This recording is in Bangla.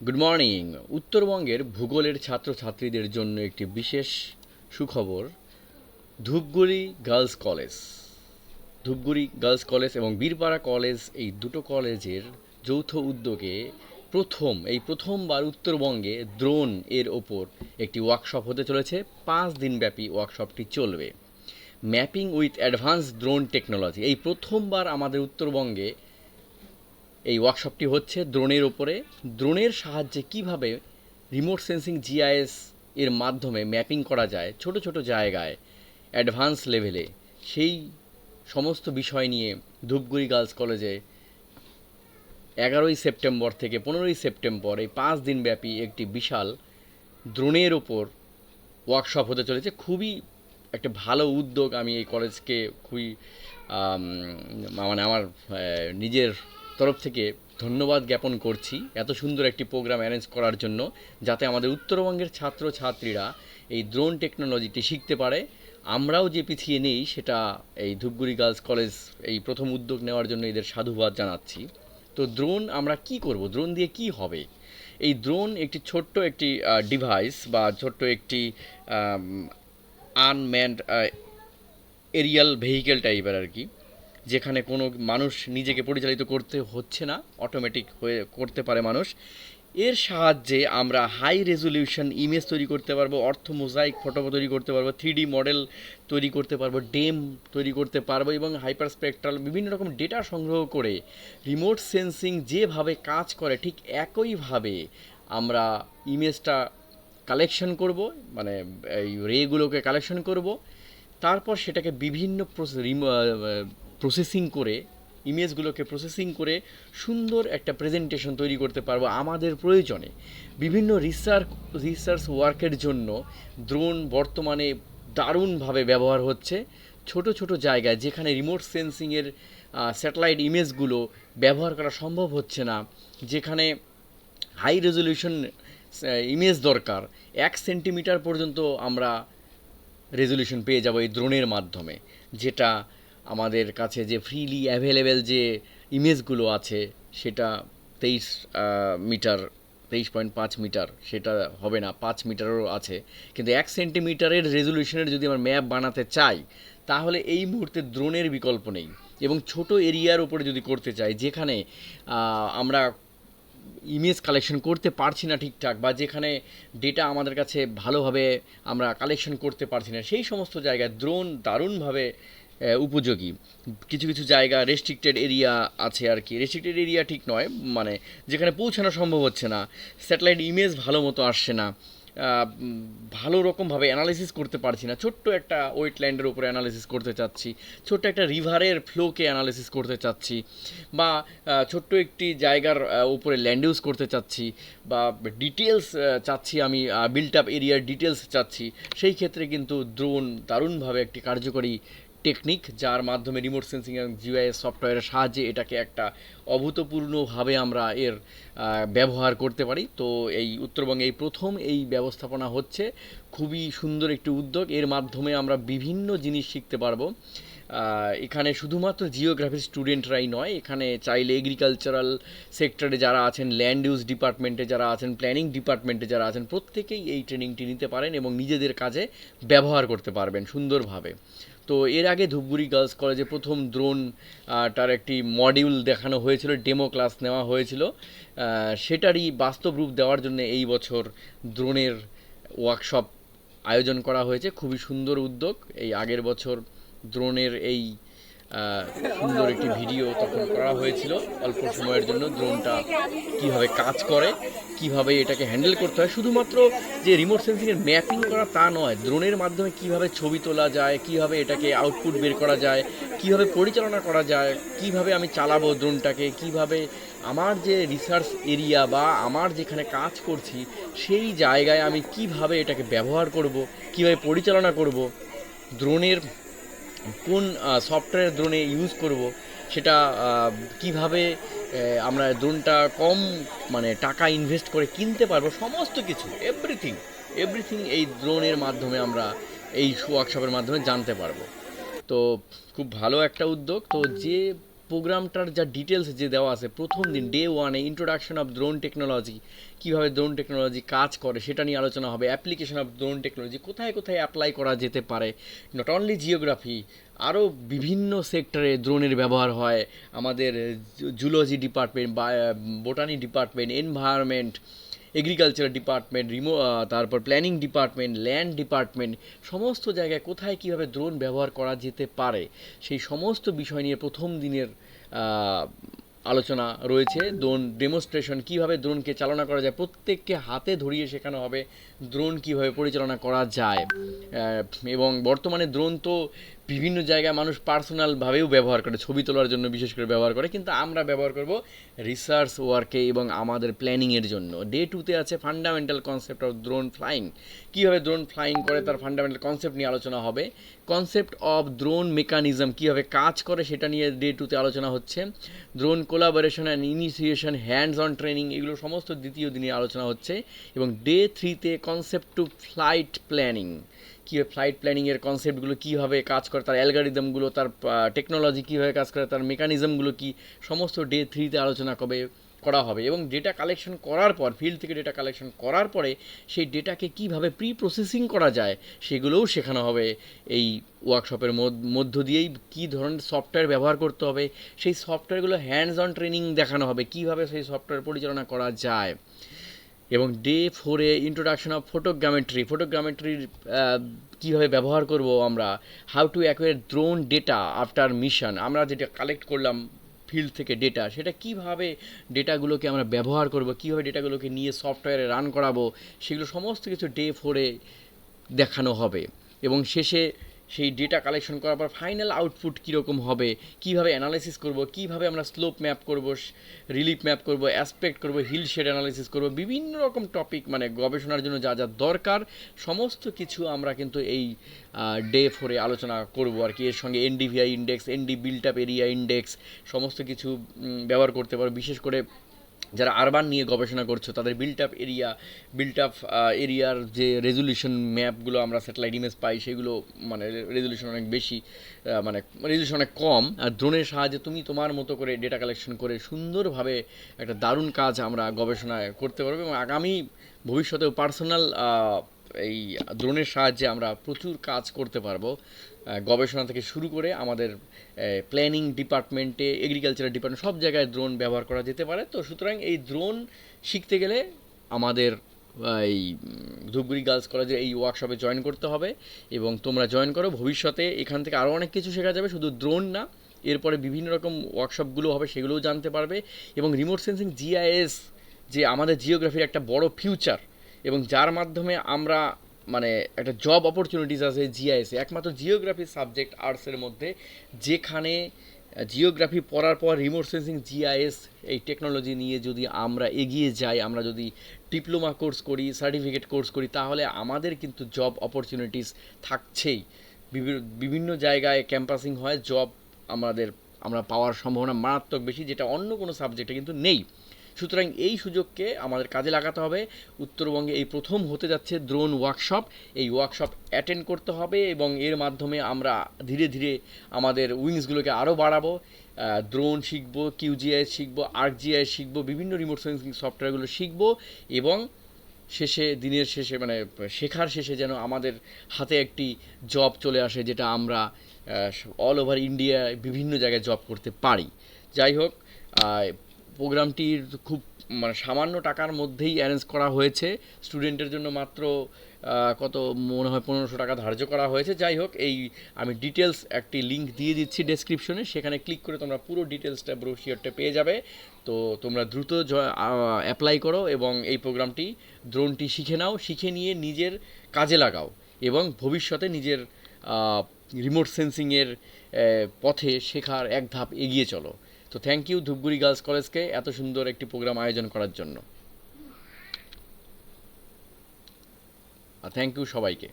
Good morning. উত্তরবঙ্গের ভূগোলের ছাত্রছাত্রীদের জন্য একটি বিশেষ সুখবর। Dhupguri girls college, Dhupguri girls college এবং বীরপাড়া কলেজ, এই দুটো কলেজের যৌথ উদ্যোগে প্রথমবার উত্তরবঙ্গে দ্রোন এর ওপর একটি ওয়ার্কশপ হতে চলেছে। 5 দিনব্যাপী ওয়ার্কশপটি চলবে। Mapping with advance drone technology, এই প্রথমবার আমাদের উত্তরবঙ্গে এই ওয়ার্কশপটি হচ্ছে ড্রোনের ওপরে। ড্রোনের সাহায্যে কিভাবে রিমোট সেন্সিং জিআইএস এর মাধ্যমে ম্যাপিং করা যায় ছোট ছোট জায়গায় অ্যাডভান্স লেভেলে, সেই সমস্ত বিষয় নিয়ে ধূপগুড়ি গার্লস কলেজে 11ই সেপ্টেম্বর থেকে 15ই সেপ্টেম্বর এই 5 দিনব্যাপী একটি বিশাল ড্রোনের ওপর ওয়ার্কশপ হতে চলেছে। খুবই একটা ভালো উদ্যোগ। আমি এই কলেজকে খুবই আমার নিজের তরফ থেকে ধন্যবাদ জ্ঞাপন করছি এত সুন্দর একটি প্রোগ্রাম অ্যারেঞ্জ করার জন্য, যাতে আমাদের উত্তরবঙ্গের ছাত্রছাত্রীরা এই ড্রোন টেকনোলজিটি শিখতে পারে। আমরাও যে পিছিয়ে নেই সেটা এই ধূপগুড়ি গার্লস কলেজ এই প্রথম উদ্যোগ নেওয়ার জন্য এদের সাধুবাদ জানাচ্ছি। তো ড্রোন আমরা কি করব, ড্রোন দিয়ে কি হবে? এই ড্রোন একটি ছোট্ট একটি ডিভাইস বা ছোট্ট একটি আনম্যান্ড এরিয়াল ভেহিকেল টাইপের আর কি, যেখানে কোনো মানুষ নিজেকে পরিচালিত করতে হচ্ছে না, অটোমেটিক হয়ে করতে পারে মানুষ। এর সাহায্যে আমরা হাই রেজলিউশন ইমেজ তৈরি করতে পারবো, অর্থ মোজাইক ফটো তৈরি করতে পারবো, 3D মডেল তৈরি করতে পারবো, ডেম তৈরি করতে পারবো এবং হাইপার স্পেকট্রাল বিভিন্ন রকম ডেটা সংগ্রহ করে রিমোট সেন্সিং যেভাবে কাজ করে ঠিক একইভাবে আমরা ইমেজটা কালেকশন করব, মানে এই রেগুলোকে কালেকশন করব। তারপর সেটাকে বিভিন্ন প্রসেসিং করে, ইমেজগুলোকে প্রসেসিং করে সুন্দর একটা প্রেজেন্টেশন তৈরি করতে পারবো আমাদের প্রয়োজনে। বিভিন্ন রিসার্চ ওয়ার্কের জন্য ড্রোন বর্তমানে দারুণভাবে ব্যবহার হচ্ছে। ছোট ছোট জায়গায় যেখানে রিমোট সেন্সিংয়ের স্যাটেলাইট ইমেজগুলো ব্যবহার করা সম্ভব হচ্ছে না, যেখানে হাই রেজলিউশন ইমেজ দরকার, 1 সেন্টিমিটার পর্যন্ত আমরা রেজলিউশন পেয়ে যাব এই ড্রোনের মাধ্যমে। যেটা আমাদের কাছে যে ফ্রিলি অ্যাভেলেবেল যে ইমেজগুলো আছে সেটা 23 মিটার, 23.5 মিটার, সেটা হবে না, 5 মিটারেরও আছে। কিন্তু 1 সেন্টিমিটারের রেজলিউশনের যদি আমরা ম্যাপ বানাতে চাই তাহলে এই মুহূর্তে ড্রোনের বিকল্প নেই। এবং ছোট এরিয়ার উপরে যদি করতে চাই, যেখানে আমরা ইমেজ কালেকশন করতে পারছি না ঠিকঠাক, বা যেখানে ডেটা আমাদের কাছে ভালোভাবে আমরা কালেকশন করতে পারছি না, সেই সমস্ত জায়গায় ড্রোন দারুণভাবে উপযোগী। কিছু কিছু জায়গা রেস্ট্রিক্টেড এরিয়া আছে আর কি, রেস্ট্রিক্টেড এরিয়া ঠিক নয়, মানে যেখানে পৌঁছানো সম্ভব হচ্ছে না, স্যাটেলাইট ইমেজ ভালো মতো আসছে না, ভালো রকমভাবে অ্যানালিসিস করতে পারছি না, ছোট্ট একটা ওয়েটল্যান্ডের উপরে অ্যানালিসিস করতে চাচ্ছি, ছোট্ট একটা রিভারের ফ্লোকে অ্যানালিসিস করতে চাচ্ছি, বা ছোট্ট একটি জায়গার উপরে ল্যান্ড ইউজ করতে চাচ্ছি, বা ডিটেলস চাচ্ছি, আমি বিল্ট আপ এরিয়ার ডিটেলস চাচ্ছি, সেই ক্ষেত্রে কিন্তু ড্রোন দারুণভাবে একটি কার্যকরী টেকনিক, যার মাধ্যমে রিমোট সেন্সিং এবং জিআইএস সফটওয়্যারের সাহায্যে এটাকে একটা অভূতপূর্ণভাবে আমরা এর ব্যবহার করতে পারি। তো এই উত্তরবঙ্গে এই প্রথম এই ব্যবস্থাপনা হচ্ছে, খুবই সুন্দর একটি উদ্যোগ। এর মাধ্যমে আমরা বিভিন্ন জিনিস শিখতে পারবো। এখানে শুধুমাত্র জিওগ্রাফির স্টুডেন্টরাই নয়, এখানে চাইলে এগ্রিকালচারাল সেক্টরে যারা আছেন, ল্যান্ড ইউজ ডিপার্টমেন্টে যারা আছেন, প্ল্যানিং ডিপার্টমেন্টে যারা আছেন, প্রত্যেকেই এই ট্রেনিংটি নিতে পারেন এবং নিজেদের কাজে ব্যবহার করতে পারবেন সুন্দরভাবে। তো এর আগে ধূপগুড়ি গার্লস কলেজে প্রথম ড্রোন তার একটি মডিউল দেখানো হয়েছিল, ডেমো ক্লাস নেওয়া হয়েছিল। সেটারই বাস্তব রূপ দেওয়ার জন্য এই বছর ড্রোনের ওয়ার্কশপ আয়োজন করা হয়েছে। খুবই সুন্দর উদ্যোগ। এই আগের বছর ড্রোনের এই সুন্দর একটি ভিডিও তখন করা হয়েছিল অল্প সময়ের জন্য, ড্রোনটা কীভাবে কাজ করে, কিভাবে এটাকে হ্যান্ডেল করতে হয়। শুধুমাত্র যে রিমোট সেন্সিংয়ের ম্যাপিং করা তা নয়, ড্রোনের মাধ্যমে কিভাবে ছবি তোলা যায়, কিভাবে এটাকে আউটপুট বের করা যায়, কিভাবে পরিচালনা করা যায়, কিভাবে আমি চালাবো ড্রোনটাকে, কিভাবে আমার যে রিসার্চ এরিয়া বা আমার যেখানে কাজ করছি সেই জায়গায় আমি কিভাবে এটাকে ব্যবহার করব, কিভাবে পরিচালনা করব, ড্রোনের কোন সফটওয়্যার ড্রোনে ইউজ করব, সেটা কিভাবে আমরা ড্রোনটা কম মানে টাকা ইনভেস্ট করে কিনতে পারবো, সমস্ত কিছু এভরিথিং এই ড্রোনের মাধ্যমে আমরা এই ওয়ার্কশপের মাধ্যমে জানতে পারবো। তো খুব ভালো একটা উদ্যোগ। তো যে প্রোগ্রামটার যা ডিটেলস যে দেওয়া আছে প্রথম দিন ডে ওয়ানে ইন্ট্রোডাকশন অফ ড্রোন টেকনোলজি, কীভাবে ড্রোন টেকনোলজি কাজ করে সেটা নিয়ে আলোচনা হবে। অ্যাপ্লিকেশন অফ ড্রোন টেকনোলজি কোথায় কোথায় অ্যাপ্লাই করা যেতে পারে, নট অনলি জিওগ্রাফি, আরও বিভিন্ন সেক্টরে ড্রোনের ব্যবহার হয়। আমাদের জুলজি ডিপার্টমেন্ট বা botany department, environment, agriculture department, তারপর প্ল্যানিং ডিপার্টমেন্ট, ল্যান্ড ডিপার্টমেন্ট, সমস্ত জায়গায় কোথায় কীভাবে ড্রোন ব্যবহার করা যেতে পারে সেই সমস্ত বিষয় নিয়ে প্রথম দিনের আলোচনা রয়েছে। ড্রোন ডেমনস্ট্রেশন, কীভাবে ড্রোনকে চালনা করা যায়, প্রত্যেককে হাতে ধরিয়ে শেখানো হবে ড্রোন কীভাবে পরিচালনা করা যায়। এবং বর্তমানে ড্রোন তো বিভিন্ন জায়গায় মানুষ পার্সোনালভাবেও ব্যবহার করে, ছবি তোলার জন্য বিশেষ করে ব্যবহার করে, কিন্তু আমরা ব্যবহার করব রিসার্চ ওয়ার্কে এবং আমাদের প্ল্যানিংয়ের জন্য। ডে 2-তে আছে fundamental concept of drone flying, কীভাবে ড্রোন ফ্লাইং করে তার ফান্ডামেন্টাল কনসেপ্ট নিয়ে আলোচনা হবে। কনসেপ্ট অফ ড্রোন মেকানিজম, কীভাবে কাজ করে সেটা নিয়ে ডে 2-তে আলোচনা হচ্ছে। Drone collaboration and initiation, hands on training, এগুলো সমস্ত দ্বিতীয় দিনে আলোচনা হচ্ছে। এবং ডে 3-তে কনসেপ্ট টু ফ্লাইট প্ল্যানিং, কীভাবে ফ্লাইট প্ল্যানিংয়ের কনসেপ্টগুলো কীভাবে কাজ করে, তার অ্যালগরিদমগুলো, তার টেকনোলজি কীভাবে কাজ করে, তার মেকানিজমগুলো কী, সমস্ত ডে 3-তে আলোচনা করা হবে। এবং ডেটা কালেকশন করার পর, ফিল্ড থেকে ডেটা কালেকশন করার পরে সেই ডেটাকে কীভাবে প্রি প্রসেসিং করা যায় সেগুলোও শেখানো হবে এই ওয়ার্কশপের মধ্য দিয়েই। কী ধরনের সফটওয়্যার ব্যবহার করতে হবে সেই সফটওয়্যারগুলো হ্যান্ডস অন ট্রেনিং দেখানো হবে, কীভাবে সেই সফটওয়্যার পরিচালনা করা যায়। এবং ডে 4-এ ইন্ট্রোডাকশন অফ ফটোগ্রামেট্রির কীভাবে ব্যবহার করব আমরা, how to acquire drone data after mission, আমরা যেটা কালেক্ট করলাম ফিল্ড থেকে ডেটা, সেটা কীভাবে ডেটাগুলোকে আমরা ব্যবহার করব, কীভাবে ডেটাগুলোকে নিয়ে সফটওয়্যারে রান করাবো, সেগুলো সমস্ত কিছু ডে 4-এ দেখানো হবে। এবং শেষে সেই ডেটা কালেকশন করার পর ফাইনাল আউটপুট কীরকম হবে, কীভাবে অ্যানালাইসিস করব, কীভাবে আমরা স্লোপ ম্যাপ করব, রিলিফ ম্যাপ করব, অ্যাসপেক্ট করব, হিল শেড অ্যানালাইসিস করব, বিভিন্ন রকম টপিক, মানে গবেষণার জন্য যা যা দরকার সমস্ত কিছু আমরা কিন্তু এই ডে 4-এ আলোচনা করব আর কি। এর সঙ্গে NDVI index, ND built up area index সমস্ত কিছু ব্যবহার করতে পারো। বিশেষ করে যারা আরবান নিয়ে গবেষণা করছো তাদের বিল্ট আপ এরিয়ার যে রেজুলেশন ম্যাপগুলো আমরা স্যাটেলাইট ইমেজ পাই সেগুলো মানে রেজুলেশন অনেক বেশি, মানে রেজুলেশন অনেক কম, আর ড্রোনের সাহায্যে তুমি তোমার মতো করে ডেটা কালেকশন করে সুন্দরভাবে একটা দারুণ কাজ আমরা গবেষণায় করতে পারবো। এবং আগামী ভবিষ্যতেও পার্সোনাল এই ড্রোনের সাহায্যে আমরা প্রচুর কাজ করতে পারবো, গবেষণা থেকে শুরু করে আমাদের প্ল্যানিং ডিপার্টমেন্টে, এগ্রিকালচার ডিপার্টমেন্ট, সব জায়গায় ড্রোন ব্যবহার করা যেতে পারে। তো সুতরাং এই ড্রোন শিখতে গেলে আমাদের এই ধূপগুড়ি গার্লস কলেজে এই ওয়ার্কশপে জয়েন করতে হবে। এবং তোমরা জয়েন করো, ভবিষ্যতে এখান থেকে আরও অনেক কিছু শেখা যাবে, শুধু ড্রোন না, এরপরে বিভিন্ন রকম ওয়ার্কশপগুলো হবে, সেগুলোও জানতে পারবে। এবং রিমোট সেন্সিং জিআইএস যে আমাদের জিওগ্রাফির একটা বড় ফিউচার, এবং যার মাধ্যমে আমরা মানে একটা জব অপরচুনিটিস আছে জিআইএসে, একমাত্র জিওগ্রাফি সাবজেক্ট আর্টসের মধ্যে যেখানে জিওগ্রাফি পড়ার পর রিমোট সেন্সিং জিআইএস এই টেকনোলজি নিয়ে যদি আমরা এগিয়ে যাই, আমরা যদি ডিপ্লোমা কোর্স করি, সার্টিফিকেট কোর্স করি, তাহলে আমাদের কিন্তু জব অপরচুনিটিস থাকছেই। বিভিন্ন জায়গায় ক্যাম্পাসিং হয়, জব আমরা পাওয়ার সম্ভাবনা মারাত্মক বেশি, যেটা অন্য কোনো সাবজেক্টে কিন্তু নেই। সুতরাং এই সুযোগকে আমাদের কাজে লাগাতে হবে। উত্তরবঙ্গে এই প্রথম হতে যাচ্ছে ড্রোন ওয়ার্কশপ, এই ওয়ার্কশপ অ্যাটেন্ড করতে হবে এবং এর মাধ্যমে আমরা ধীরে ধীরে আমাদের উইংসগুলোকে আরও বাড়াবো। ড্রোন শিখবো, কিউজিআই শিখবো, আর্কজিআই শিখবো, বিভিন্ন রিমোট সেন্সিং সফটওয়্যারগুলো শিখবো এবং দিনের শেষে মানে শেখার শেষে যেন আমাদের হাতে একটি জব চলে আসে, যেটা আমরা অল ওভার ইন্ডিয়ায় বিভিন্ন জায়গায় জব করতে পারি। যাই হোক, প্রোগ্রামটির খুব মানে সামান্য টাকার মধ্যেই অ্যারেঞ্জ করা হয়েছে, স্টুডেন্টের জন্য মাত্র কত মনে হয় 1500 টাকা ধার্য করা হয়েছে। যাই হোক, আমি ডিটেলস একটি লিঙ্ক দিয়ে দিচ্ছি ডেসক্রিপশনে, সেখানে ক্লিক করে তোমরা পুরো ডিটেলসটা ব্রোশিওরটা পেয়ে যাবে। তো তোমরা দ্রুত অ্যাপ্লাই করো এবং এই প্রোগ্রামটি ড্রোনটি শিখে নাও, শিখে নিয়ে নিজের কাজে লাগাও এবং ভবিষ্যতে নিজের রিমোট সেন্সিংয়ের পথে শেখার এক ধাপ এগিয়ে চলো। তো থ্যাংক ইউ ধূপগুড়ি গার্লস কলেজকে এত সুন্দর একটি প্রোগ্রাম আয়োজন করার জন্য। থ্যাংক ইউ সবাইকে।